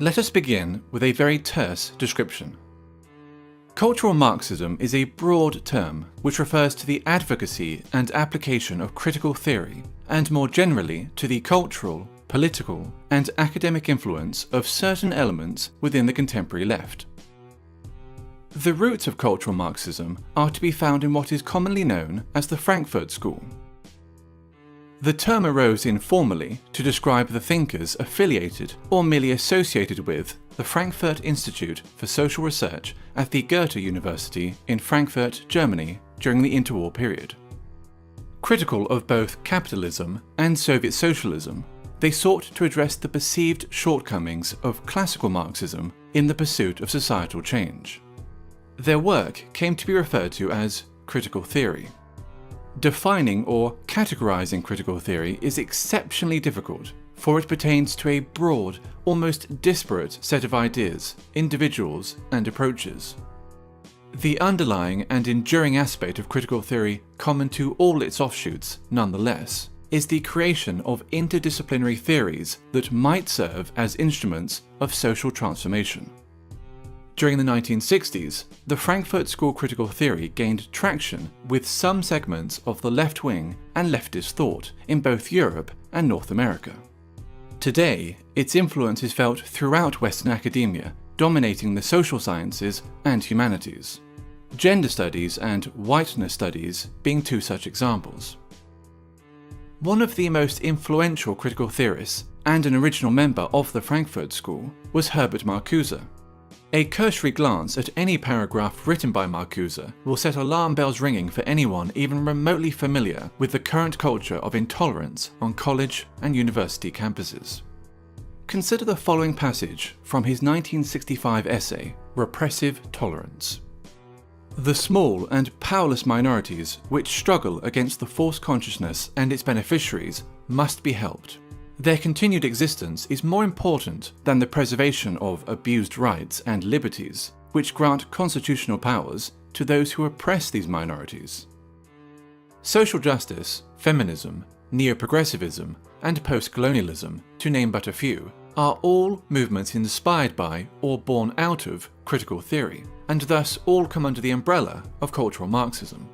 Let us begin with a very terse description. Cultural Marxism is a broad term which refers to the advocacy and application of critical theory, and more generally to the cultural, political, and academic influence of certain elements within the contemporary left. The roots of cultural Marxism are to be found in what is commonly known as the Frankfurt School. The term arose informally to describe the thinkers affiliated or merely associated with the Frankfurt Institute for Social Research at the Goethe University in Frankfurt, Germany during the interwar period. Critical of both capitalism and Soviet socialism, they sought to address the perceived shortcomings of classical Marxism in the pursuit of societal change. Their work came to be referred to as critical theory. Defining or categorizing critical theory is exceptionally difficult, for it pertains to a broad, almost disparate set of ideas, individuals, and approaches. The underlying and enduring aspect of critical theory, common to all its offshoots, nonetheless, is the creation of interdisciplinary theories that might serve as instruments of social transformation. During the 1960s, the Frankfurt School critical theory gained traction with some segments of the left-wing and leftist thought in both Europe and North America. Today, its influence is felt throughout Western academia, dominating the social sciences and humanities. Gender studies and whiteness studies being two such examples. One of the most influential critical theorists and an original member of the Frankfurt School was Herbert Marcuse. A cursory glance at any paragraph written by Marcuse will set alarm bells ringing for anyone even remotely familiar with the current culture of intolerance on college and university campuses. Consider the following passage from his 1965 essay, Repressive Tolerance. The small and powerless minorities which struggle against the false consciousness and its beneficiaries must be helped. Their continued existence is more important than the preservation of abused rights and liberties, which grant constitutional powers to those who oppress these minorities. Social justice, feminism, neo-progressivism, and post-colonialism, to name but a few, are all movements inspired by or born out of critical theory, and thus all come under the umbrella of cultural Marxism.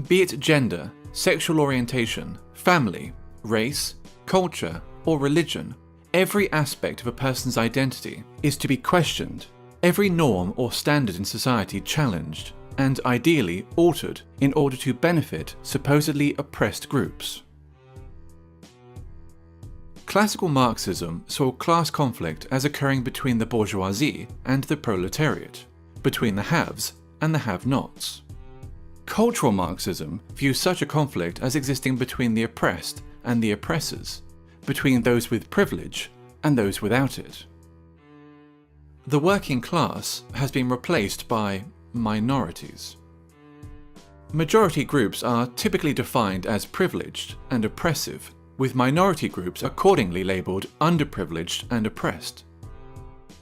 Be it gender, sexual orientation, family, race, culture, or religion, every aspect of a person's identity is to be questioned, every norm or standard in society challenged, and ideally altered in order to benefit supposedly oppressed groups. Classical Marxism saw class conflict as occurring between the bourgeoisie and the proletariat, between the haves and the have-nots. Cultural Marxism views such a conflict as existing between the oppressed and the oppressors, between those with privilege and those without it. The working class has been replaced by minorities. Majority groups are typically defined as privileged and oppressive, with minority groups accordingly labelled underprivileged and oppressed.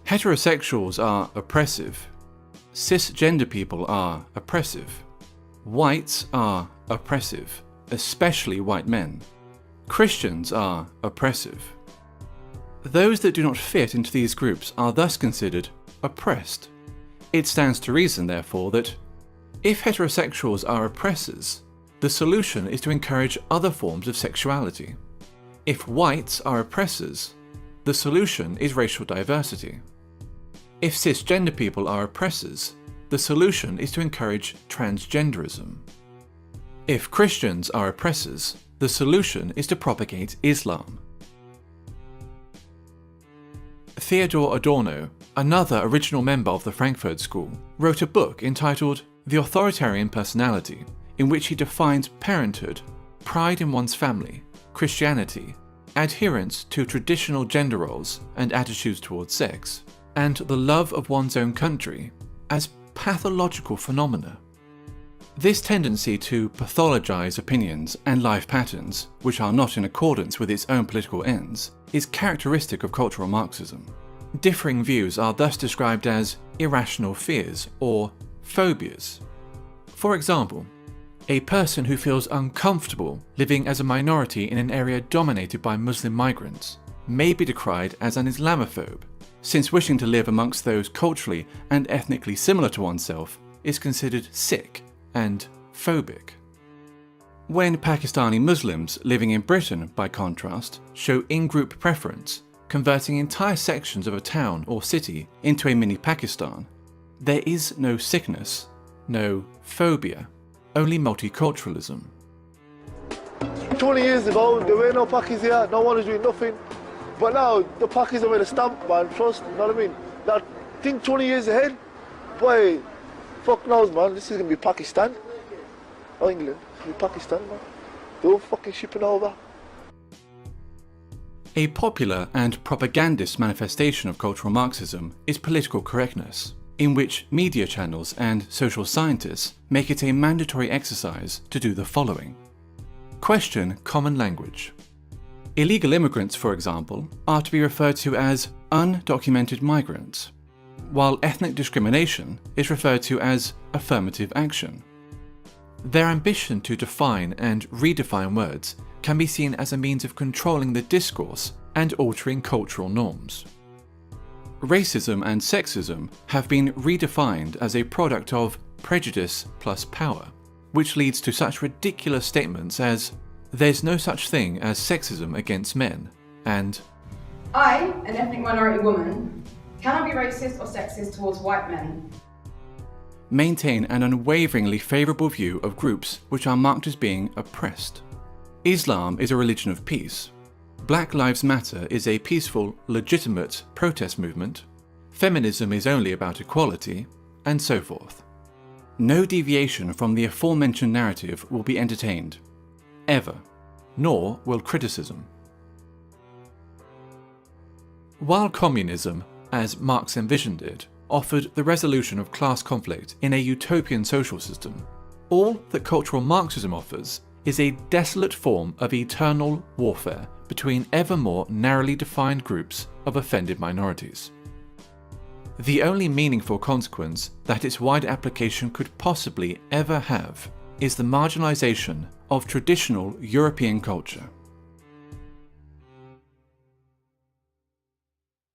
Heterosexuals are oppressive. Cisgender people are oppressive. Whites are oppressive, especially white men. Christians are oppressive. Those that do not fit into these groups are thus considered oppressed. It stands to reason, therefore, that if heterosexuals are oppressors, the solution is to encourage other forms of sexuality. If whites are oppressors, the solution is racial diversity. If cisgender people are oppressors, the solution is to encourage transgenderism. If Christians are oppressors, the solution is to propagate Islam. Theodor Adorno, another original member of the Frankfurt School, wrote a book entitled The Authoritarian Personality, in which he defines parenthood, pride in one's family, Christianity, adherence to traditional gender roles and attitudes towards sex, and the love of one's own country as pathological phenomena. This tendency to pathologize opinions and life patterns, which are not in accordance with its own political ends, is characteristic of cultural Marxism. Differing views are thus described as irrational fears or phobias. For example, a person who feels uncomfortable living as a minority in an area dominated by Muslim migrants may be decried as an Islamophobe, since wishing to live amongst those culturally and ethnically similar to oneself is considered sick and phobic. When Pakistani Muslims living in Britain, by contrast, show in-group preference, converting entire sections of a town or city into a mini Pakistan, there is no sickness, no phobia, only multiculturalism. 20 years ago, there were no Pakis here, no one was doing nothing. But now, the Pakis have made a stamp, man, trust, you know what I mean? Now, think 20 years ahead, boy, fuck knows, man, this is going to be Pakistan. Or England, it's going to be Pakistan, man. They're all fucking shipping over. A popular and propagandist manifestation of cultural Marxism is political correctness, in which media channels and social scientists make it a mandatory exercise to do the following. Question common language. Illegal immigrants, for example, are to be referred to as undocumented migrants, while ethnic discrimination is referred to as affirmative action. Their ambition to define and redefine words can be seen as a means of controlling the discourse and altering cultural norms. Racism and sexism have been redefined as a product of prejudice plus power, which leads to such ridiculous statements as, "There's no such thing as sexism against men," and "I, an ethnic minority woman, cannot be racist or sexist towards white men." Maintain an unwaveringly favourable view of groups which are marked as being oppressed. Islam is a religion of peace. Black Lives Matter is a peaceful, legitimate protest movement. Feminism is only about equality, and so forth. No deviation from the aforementioned narrative will be entertained, ever, nor will criticism. While communism, as Marx envisioned it, offered the resolution of class conflict in a utopian social system, all that cultural Marxism offers is a desolate form of eternal warfare between ever more narrowly defined groups of offended minorities. The only meaningful consequence that its wide application could possibly ever have is the marginalization of traditional European culture.